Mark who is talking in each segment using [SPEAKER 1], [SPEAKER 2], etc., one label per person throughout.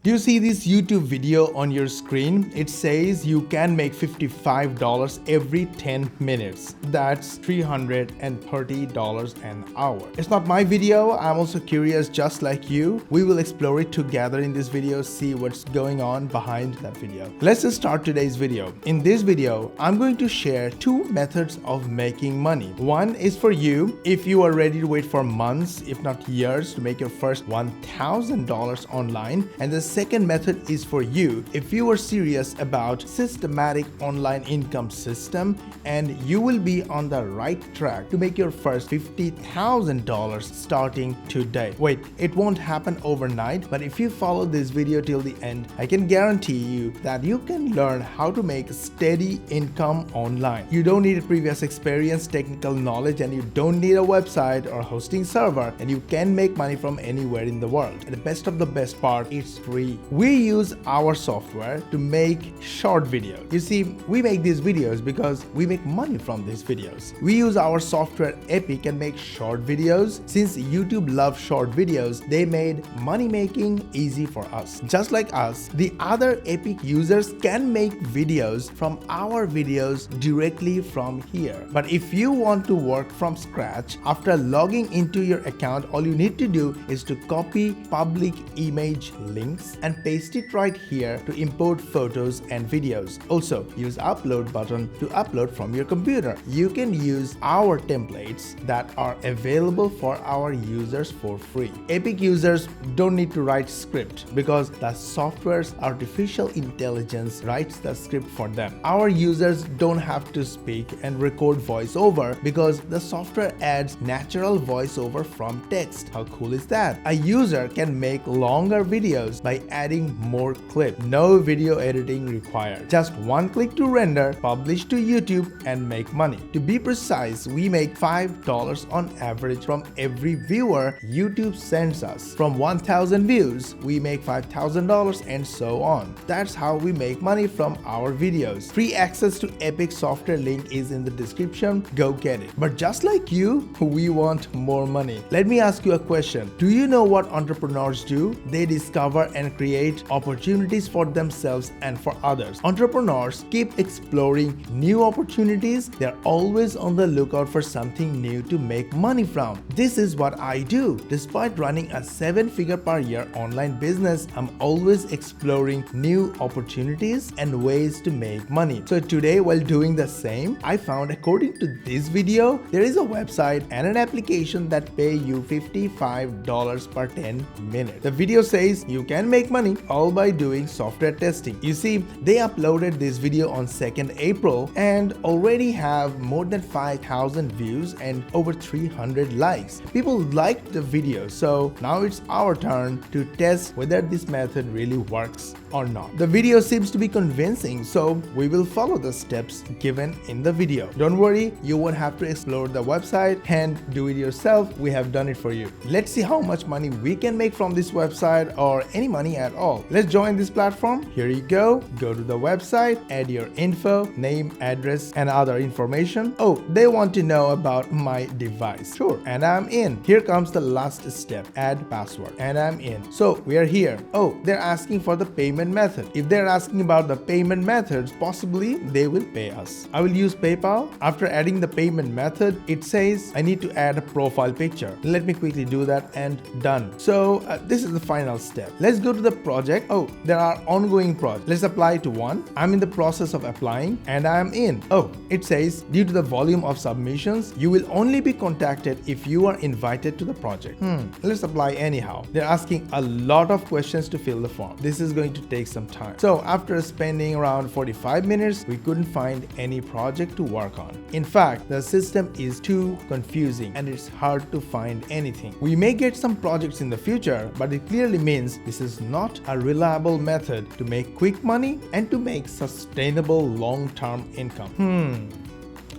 [SPEAKER 1] Do you see this YouTube video on your screen? It says you can make $55 every 10 minutes. That's $330 an hour. It's not my video. I'm also curious just like you. We will explore it together in this video, see what's going on behind that video. Let's just start today's video. In this video, I'm going to share two methods of making money. One is for you if you are ready to wait for months, if not years, to make your first $1,000 online. And the second method is for you if you are serious about systematic online income system and you will be on the right track to make your first $50,000 starting today. Wait, it won't happen overnight, but if you follow this video till the end, I can guarantee you that you can learn how to make steady income online. You don't need a previous experience, technical knowledge, and you don't need a website or hosting server, and you can make money from anywhere in the world. And the best of the best part, it's free. We use our software to make short videos. You see, we make these videos because we make money from these videos. We use our software Epic and make short videos. Since YouTube loves short videos, they made money making easy for us. Just like us, the other Epic users can make videos from our videos directly from here. But if you want to work from scratch, after logging into your account, all you need to do is to copy public image links and paste it right here to import photos and videos. Also, use upload button to upload from your computer. You can use our templates that are available for our users for free. Epic users don't need to write script because the software's artificial intelligence writes the script for them. Our users don't have to speak and record voiceover because the software adds natural voiceover from text. How cool is that? A user can make longer videos by adding more clips. No video editing required. Just one click to render, publish to YouTube, and make money. To be precise, we make $5 on average from every viewer YouTube sends us. From 1,000 views, we make $5,000 and so on. That's how we make money from our videos. Free access to Epic software link is in the description. Go get it. But just like you, we want more money. Let me ask you a question. Do you know what entrepreneurs do? They discover and create opportunities for themselves and for others. Entrepreneurs keep exploring new opportunities. They're always on the lookout for something new to make money from. This is what I do. Despite running a 7-figure per year online business, I'm always exploring new opportunities and ways to make money. So today, while doing the same, I found, according to this video, there is a website and an application that pay you $55 per 10 minutes. The video says you can make money all by doing software testing. You see, they uploaded this video on 2nd April and already have more than 5,000 views and over 300 likes. People liked the video, so now it's our turn to test whether this method really works or not. The video seems to be convincing, so we will follow the steps given in the video. Don't worry, you won't have to explore the website and do it yourself. We have done it for you. Let's see how much money we can make from this website or any money at all. Let's join this platform. Here you go. Go to the website, add your info, name, address, and other information. Oh, they want to know about my device. Sure, and I'm in. Here comes the last step, add password, and I'm in. So we are here. Oh, they're asking for the payment method. If they're asking about the payment methods, possibly they will pay us. I will use PayPal. After adding the payment method, it says I need to add a profile picture. Let me quickly do that and done. So this is the final step. Let's go to the project. Oh, there are ongoing projects. Let's apply to one. I'm in the process of applying and I'm in. Oh, it says due to the volume of submissions, you will only be contacted if you are invited to the project. Let's apply anyhow. They're asking a lot of questions to fill the form. This is going to take some time. So after spending around 45 minutes, we couldn't find any project to work on. In fact, the system is too confusing and it's hard to find anything. We may get some projects in the future, but it clearly means this is not a reliable method to make quick money and to make sustainable long-term income.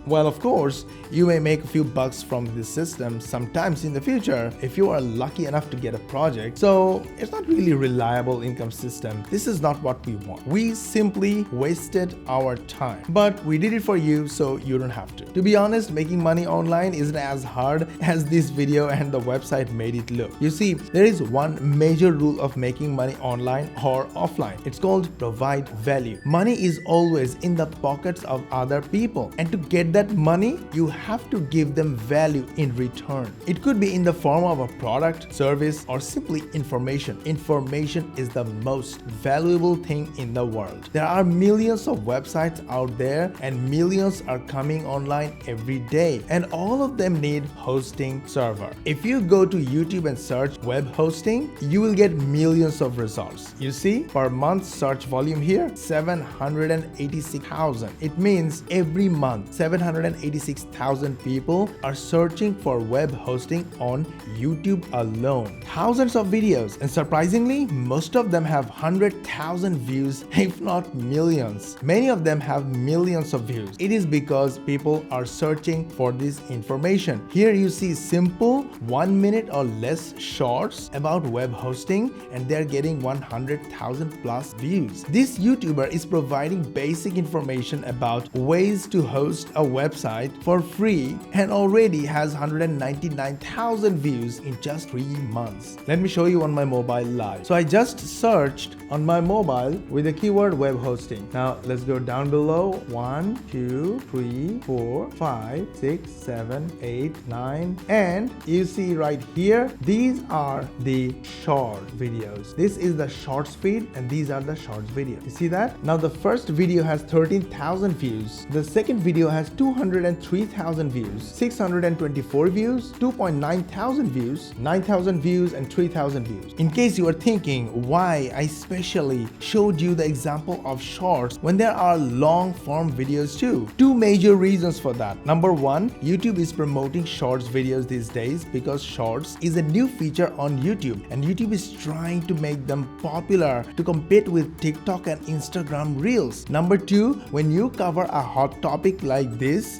[SPEAKER 1] Well, of course, you may make a few bucks from this system sometimes in the future if you are lucky enough to get a project. So it's not really a reliable income system. This is not what we want. We simply wasted our time, but we did it for you so you don't have to. To be honest, making money online isn't as hard as this video and the website made it look. You see, there is one major rule of making money online or offline. It's called provide value. Money is always in the pockets of other people, and to get that money, you have to give them value in return. It could be in the form of a product, service, or simply information. Information is the most valuable thing in the world. There are millions of websites out there, and millions are coming online every day, and all of them need hosting server. If you go to YouTube and search web hosting, you will get millions of results. You see, per month search volume here, 786,000. It means every month 786,000 people are searching for web hosting on YouTube alone. Thousands of videos, and surprisingly, most of them have 100,000 views, if not millions. Many of them have millions of views. It is because people are searching for this information. Here you see simple 1 minute or less shorts about web hosting, and they're getting 100,000 plus views. This YouTuber is providing basic information about ways to host a website for free and already has 199,000 views in just 3 months. Let me show you on my mobile live. So I just searched on my mobile with the keyword web hosting. Now let's go down below. 1, 2, 3, 4, 5, 6, 7, 8, 9, and you see right here, these are the short videos. This is the shorts feed, and these are the shorts videos. You see that? Now the first video has 13,000 views. The second video has 203,000 views, 624 views, 2.9 thousand views, 9,000 views, and 3,000 views. In case you are thinking why I specially showed you the example of shorts when there are long form videos too. Two major reasons for that. Number one, YouTube is promoting shorts videos these days because shorts is a new feature on YouTube, and YouTube is trying to make them popular to compete with TikTok and Instagram Reels. Number two, when you cover a hot topic like this,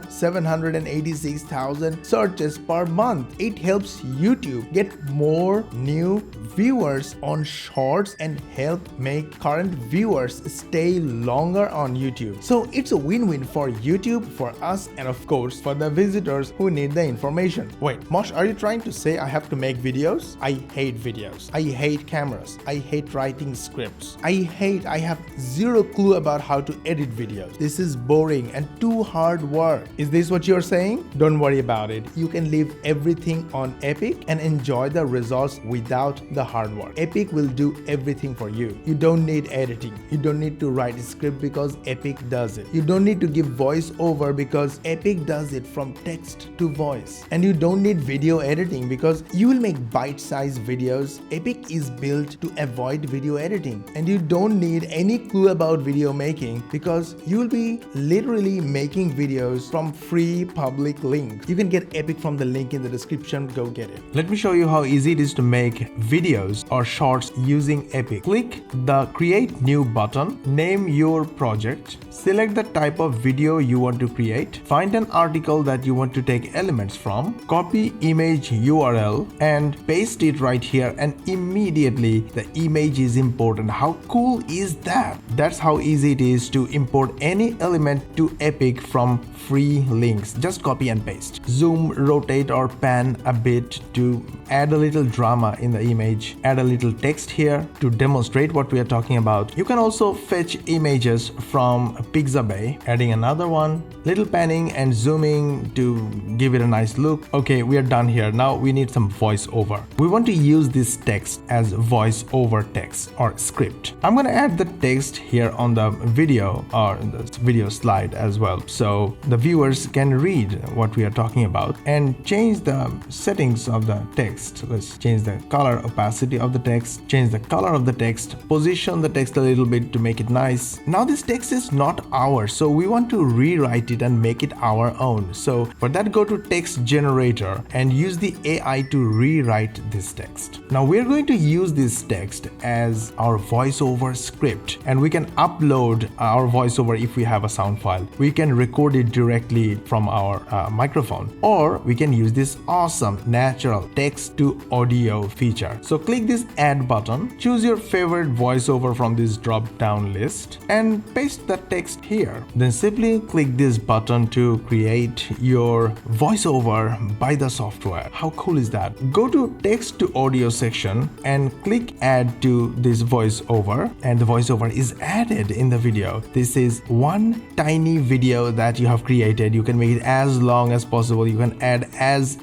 [SPEAKER 1] 786,000 searches per month, it helps YouTube get more new viewers on shorts and help make current viewers stay longer on YouTube. So it's a win-win for YouTube, for us, and of course for the visitors who need the information. Wait, Mosh, are you trying to say I have to make videos? I hate videos. I hate cameras. I hate writing scripts. I have zero clue about how to edit videos. This is boring and too hard work. Is this what you're saying? Don't worry about it. You can leave everything on Epic and enjoy the results without the hard work. Epic will do everything for you. You don't need editing. You don't need to write a script because Epic does it. You don't need to give voice over because Epic does it from text to voice. And you don't need video editing because you will make bite-sized videos. Epic is built to avoid video editing. And you don't need any clue about video making because you will be literally making videos from free public links. You can get Epic from the link in the description. Go get it. Let me show you how easy it is to make videos or shorts using Epic. Click the Create New button, name your project, select the type of video you want to create, find an article that you want to take elements from, copy image URL and paste it right here, and immediately the image is imported. How cool is that? That's how easy it is to import any element to Epic from free links. Just copy and paste. Zoom, rotate or pan a bit to add a little drama in the image. Add a little text here to demonstrate what we are talking about. You can also fetch images from Pixabay, adding another one, little panning and zooming to give it a nice look. Okay, we are done here. Now we need some voiceover. We want to use this text as voiceover text or script. I'm going to add the text here on the video or the video slide as well, so the viewers can read what we are talking about, and change the settings of the text. Let's change the color opacity of the text, change the color of the text, position the text a little bit to make it nice. Now this text is not ours, so we want to rewrite it and make it our own. So for that, go to text generator and use the AI to rewrite this text. Now we're going to use this text as our voiceover script, and we can upload our voiceover if we have a sound file. We can record it directly from our microphone, or we can use this awesome natural text to audio feature. So click this add button, choose your favorite voiceover from this drop down list and paste the text here. Then simply click this button to create your voiceover by the software. How cool is that? Go to text to audio section and click add to this voiceover, and the voiceover is added in the video. This is one tiny video that you have created. You can make it as long as possible. You can add as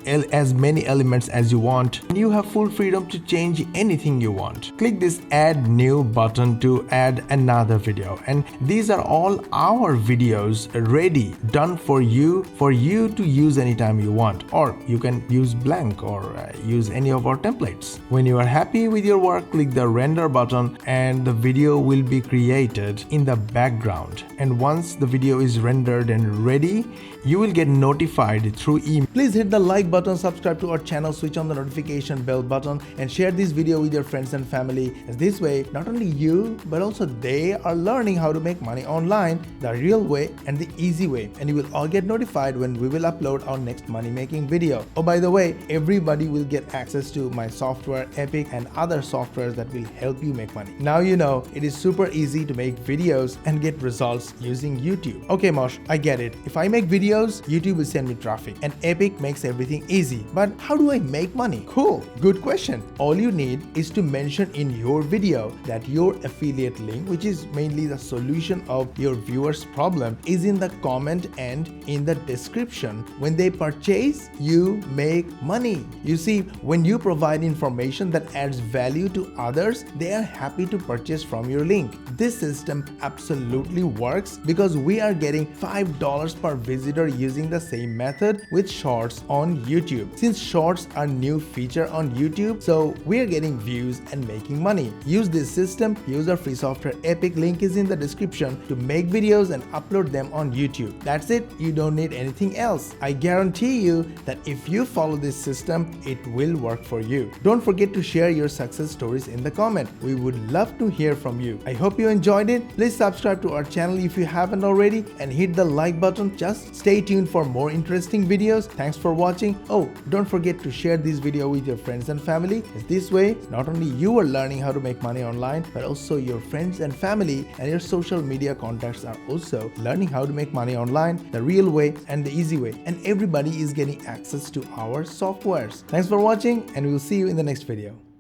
[SPEAKER 1] many elements as you want, and you have full freedom to change anything you want. Click this add new button to add another video, and these are all our videos ready, done for you to use anytime you want, or you can use blank or use any of our templates. When you are happy with your work, click the render button and the video will be created in the background. And once the video is rendered and ready, you will get notified through email. Please hit the like button, subscribe to our channel, switch on the notification bell button, and share this video with your friends and family. As this way, not only you, but also they are learning how to make money online the real way and the easy way. And you will all get notified when we will upload our next money making video. Oh, by the way, everybody will get access to my software, Epic, and other softwares that will help you make money. Now you know it is super easy to make videos and get results using YouTube. Okay, Mosh, I get it. If I make videos, YouTube will send me traffic, and Epic makes everything easy. But how do I make money? Cool, good question. All you need is to mention in your video that your affiliate link, which is mainly the solution of your viewers' problem, is in the comment and in the description. When they purchase, you make money. You see, when you provide information that adds value to others, they are happy to purchase from your link. This system absolutely works because we are getting $5 per visitor using the same method with shorts on YouTube. Since shorts are new feature on YouTube, so we are getting views and making money. Use this system, use our free software Epic, link is in the description, to make videos and upload them on YouTube. That's it, you don't need anything else. I guarantee you that if you follow this system, it will work for you. Don't forget to share your success stories in the comment. We would love to hear from you. I hope you enjoyed it. Please subscribe to our channel if you haven't already and hit the like button. Just stay tuned for more interesting videos. Thanks for watching. Oh, don't forget to share this video with your friends and family, as this way not only you are learning how to make money online, but also your friends and family and your social media contacts are also learning how to make money online the real way and the easy way, and everybody is getting access to our softwares. Thanks for watching, and we will see you in the next video.